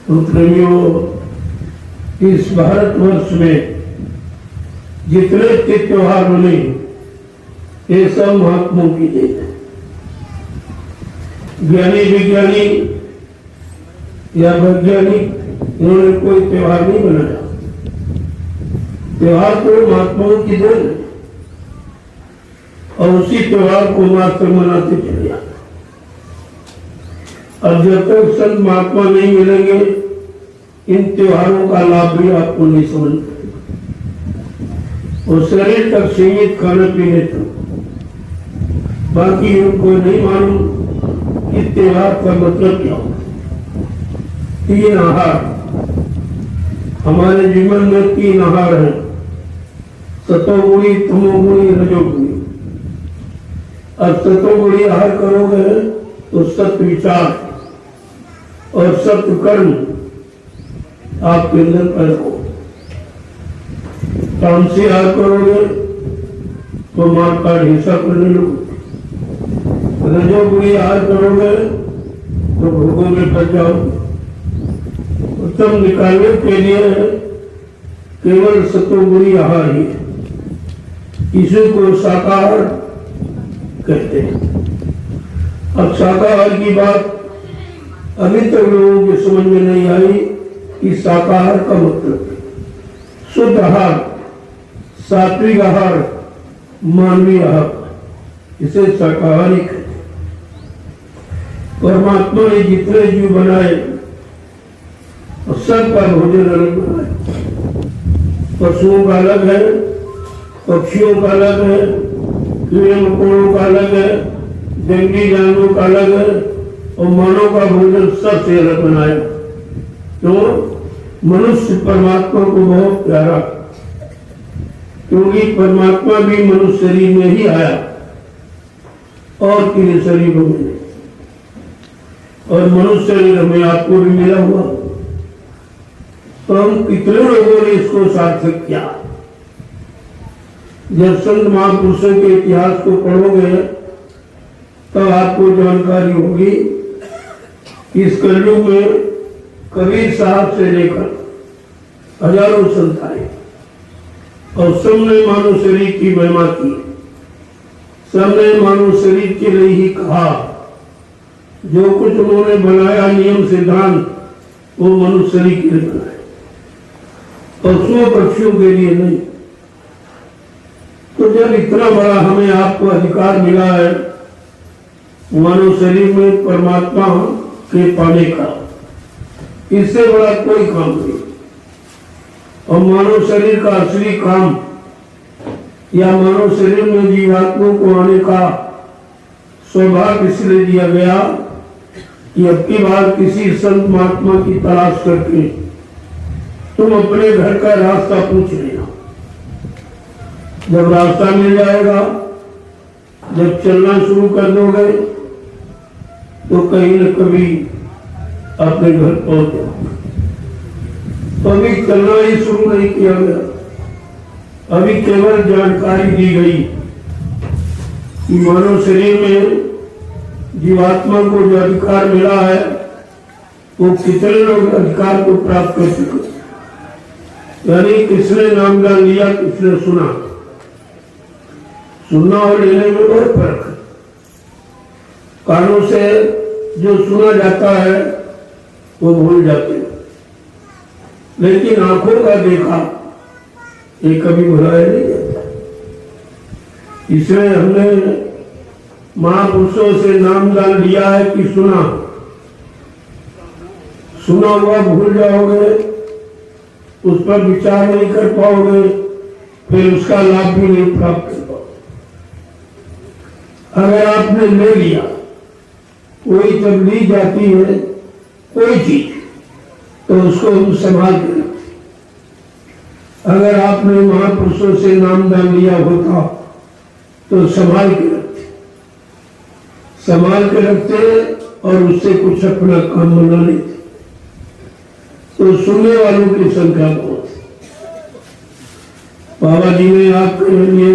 प्रेमियों, इस भारतवर्ष में जितने त्योहार बने ये सब महात्माओं की देन है। ज्ञानी विज्ञानी या वैज्ञानिक इन्होंने कोई त्योहार नहीं बनाया। त्योहार तो महात्माओं की देन है और उसी त्योहार को मात्र मनाते चले जाते। अब जब तक संत महात्मा नहीं मिलेंगे इन त्योहारों का लाभ भी आपको नहीं समझ और शरीर तक सीमित खाने पीने तक, बाकी उनको नहीं मालूम कि त्योहार का मतलब क्या होता है। 3 आहार हमारे जीवन में 3 आहार है, सतोगुणी, तमोगुणी, रजोगुणी। अब सतोगुणी आहार करोगे तो सत्य विचार और सत्य कर्म आपके अंदर पैदा हो। तामसी आहार करोगे तो मार काट हिंसा करने लगोगे। रजोगुणी आहार करोगे तो भोगों में फंस जाओगे। उत्तम निकालने के लिए केवल सतोगुणी आहार ही है। इसी को शाकाहार कहते हैं। अब शाकाहार की बात अभी तक लोगों की समझ में नहीं आई कि शाकाहार का मतलब शुद्ध आहार, सात्विक आहार, मानवीय आहार, इसे शाकाहारी कहते हैं। परमात्मा ने जितने जीव बनाए सबका भोजन अलग बनाए। पशुओं का अलग है, पक्षियों का अलग है, कीड़े मकोड़ों का अलग है, जंगली जानवरों का अलग है और मानव का भोजन सबसे अलग बनाया। क्यों? मनुष्य परमात्मा को बहुत प्यारा, क्योंकि परमात्मा भी मनुष्य शरीर में ही आया और किसी शरीरों में नहीं। और मनुष्य शरीर हमें आपको भी मिला हुआ, तो हम कितने लोगों ने इसको सार्थक किया। जब संत महापुरुषों के इतिहास को पढ़ोगे तब आपको जानकारी होगी। इस कलयुग में कबीर साहब से लेकर हजारों संत आए और सबने मानव शरीर की महिमा की, सबने मानव शरीर के लिए ही कहा। जो कुछ उन्होंने बनाया नियम सिद्धांत वो मनुष्य शरीर के लिए बनाए, पशुओं पक्षियों के लिए नहीं। तो जब इतना बड़ा हमें आपको अधिकार मिला है मानव शरीर में परमात्मा के पाने का, इससे बड़ा कोई काम नहीं। और मानव शरीर का असली काम या मानव शरीर में जीवात्माओं को आने का सौभाग्य इसलिए दिया गया कि अब की बार किसी संत महात्मा की तलाश करके तुम अपने घर का रास्ता पूछ लेना। जब रास्ता मिल जाएगा, जब चलना शुरू कर दोगे तो कहीं न कभी अपने घर पहुंच जाओगे। तो अभी चलना ही शुरू नहीं किया गया, अभी केवल जानकारी दी गई कि मानव शरीर में जीवात्मा को जो अधिकार मिला है वो कितने लोग अधिकार को प्राप्त कर चुके। यानी किसने नामदान लिया, किसने सुना। सुनना और लेने में बहुत फर्क है। कानों से जो सुना जाता है वो भूल जाते हैं, लेकिन आंखों का देखा ये कभी भुलाया नहीं जाता। इसलिए हमने महापुरुषों से नामदान लिया है कि सुना हुआ भूल जाओगे, उस पर विचार नहीं कर पाओगे, फिर उसका लाभ भी नहीं प्राप्त कर पाओगे। अगर आपने ले लिया, कोई जब ली जाती है कोई चीज तो उसको हम संभाल के रखते। अगर आपने महापुरुषों से नामदान लिया होता तो संभाल के रखते और उससे कुछ अपना काम बना लेते। तो सुनने वालों की संख्या बहुत है। बाबा जी ने आपके लिए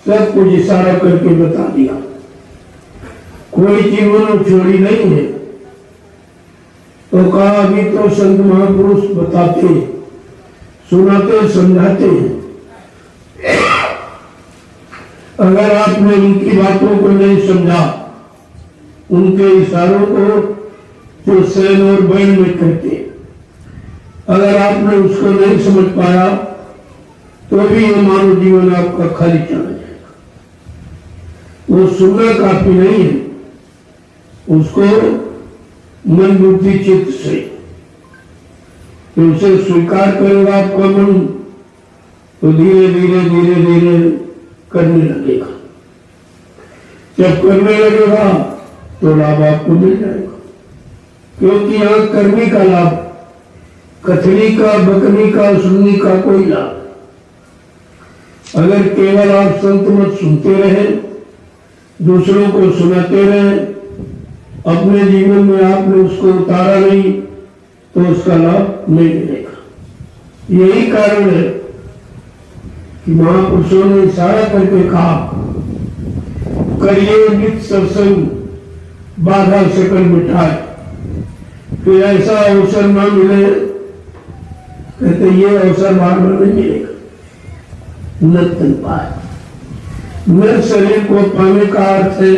सब कुछ इशारा करके बता दिया, कोई चीज छोड़ी नहीं है। तो कहा अभी तो संत महापुरुष बताते, सुनाते, समझाते हैं। अगर आपने उनकी बातों को नहीं समझा, उनके इशारों को जो सैन और बैन में कहते, अगर आपने उसको नहीं समझ पाया तो भी ये मानव जीवन आपका खाली चला जाएगा। वो सुनना काफी नहीं है, उसको मन बुद्धि चित्त से तो उसे स्वीकार करेगा आपका मन, तो धीरे धीरे धीरे धीरे करने लगेगा। जब करने लगेगा तो लाभ आपको मिल जाएगा, क्योंकि यहां करने का लाभ, कथनी का, बकनी का, सुनने का कोई लाभ। अगर केवल आप संत मत सुनते रहे, दूसरों को सुनाते रहे, अपने जीवन में आपने उसको उतारा नहीं, तो उसका लाभ नहीं मिलेगा। यही कारण है कि महापुरुषों ने इशारा करके कहा, करिए नित्य सत्संग, बाधा सकल मिटाए। कि ऐसा अवसर न मिले, कहते ये अवसर बार बार नहीं मिलेगा। न तन पाए, न शरीर को पाने का अर्थ है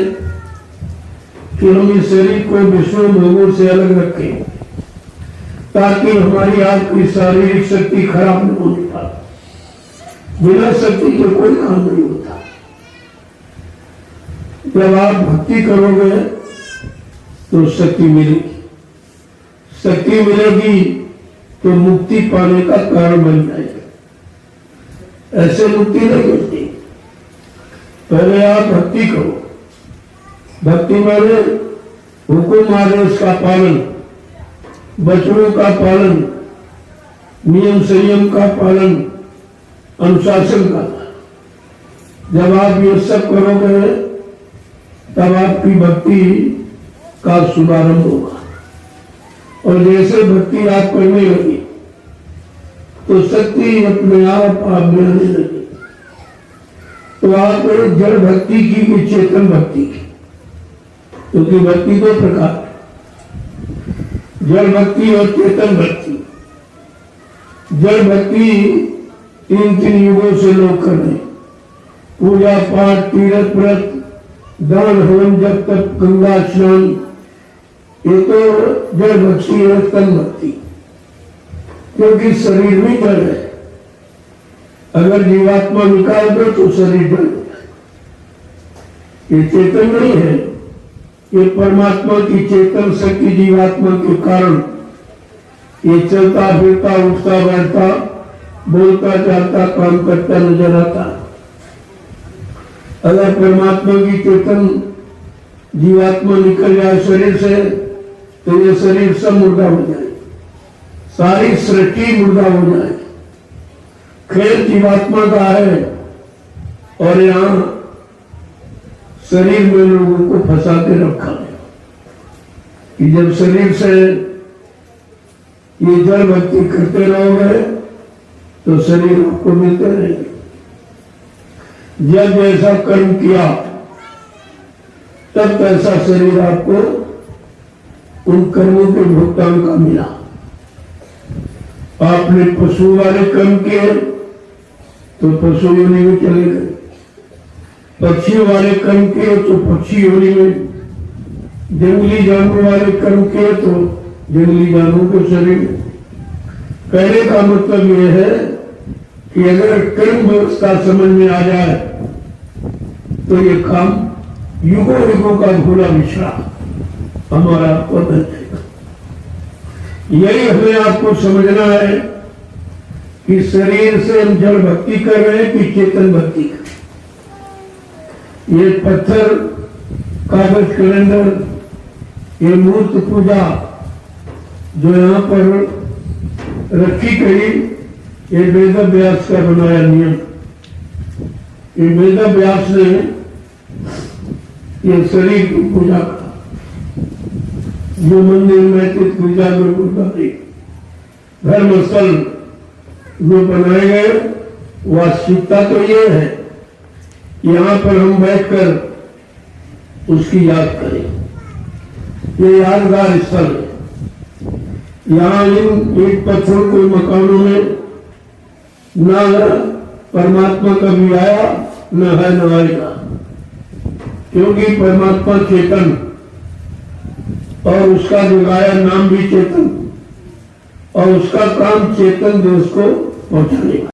कि हम इस शरीर को विषय भोगों से अलग रखें, ताकि हमारी आपकी शारीरिक शक्ति खराब न होने पाए। बिना शक्ति के कोई काम नहीं होता। जब आप भक्ति करोगे तो शक्ति मिलेगी, शक्ति मिलेगी तो मुक्ति पाने का कारण बन जाएगा। ऐसे मुक्ति नहीं मिलती। पहले आप भक्ति करो। भक्ति माने हुक्म आदेश का पालन, वचनों का पालन, नियम संयम का पालन, अनुशासन का पालन। जब आप ये सब करोगे तब आपकी भक्ति का शुभारंभ होगा। और जैसे भक्ति आप करने लगी तो शक्ति अपने आप में आने लगी। तो आप जड़ भक्ति की कि चेतन भक्ति की, क्योंकि भक्ति दो प्रकार, जड़ भक्ति और चेतन भक्ति। जड़ भक्ति तीन युगों से लोग कर रहे, पूजा पाठ, तीर्थ व्रत, दान हवन, जब तक गंगा स्नान, ये तो जड़ भक्ति है, तन भक्ति, क्योंकि शरीर भी जड़ है। अगर जीवात्मा निकाल दो तो शरीर जड़ हो जाए। ये चेतन नहीं है, ये परमात्मा की चेतन शक्ति जीवात्मा के कारण ये चलता फिरता, उठता बैठता, बोलता चालता, काम करता नजर आता। अगर परमात्मा की चेतन जीवात्मा निकल जाए शरीर से तो ये शरीर सब मुर्दा हो जाए, सारी सृष्टि मुर्दा हो जाए। खेल जीवात्मा का है और यहाँ शरीर में लोगों को फंसा के रखा है कि जब शरीर से ये जड़ भक्ति करते रहोगे तो शरीर आपको मिलते रहेंगे। जब जैसा कर्म किया तब ऐसा शरीर आपको उन कर्मों के भुगतान का मिला। आपने पशु वाले कर्म किए तो पशु योनि में चले गए, पक्षी वाले कर्म किए तो पक्षी योनि में, जंगली जानवर वाले कर्म किए तो जंगली जानवरों के शरीर में। कहने का मतलब यह है कि अगर कर्म व्यवस्था समझ में आ जाए तो ये काम युगों युगों का भूला मिश्रा हमारा बदल जाएगा। यही हमें आपको समझना है कि शरीर से हम जड़ भक्ति कर रहे हैं कि चेतन भक्ति कर। ये पत्थर, कागज, कैलेंडर, ये मूर्त पूजा जो यहाँ पर रखी गई, ये वेद व्यास का बनाया नियम। ये वेद व्यास ने ये शरीर की पूजा का, जो मंदिर में चित पूजा गुरुद्वारे धर्मस्थल जो बनाए गए, वास्तविकता तो ये है यहाँ पर हम बैठकर उसकी याद करें। ये यादगार स्थल है। यहाँ इन ईट पत्थर कोई मकानों में न परमात्मा कभी आया न है न आएगा, क्योंकि परमात्मा चेतन और उसका जगाया नाम भी चेतन और उसका काम चेतन देश को पहुंचाने का।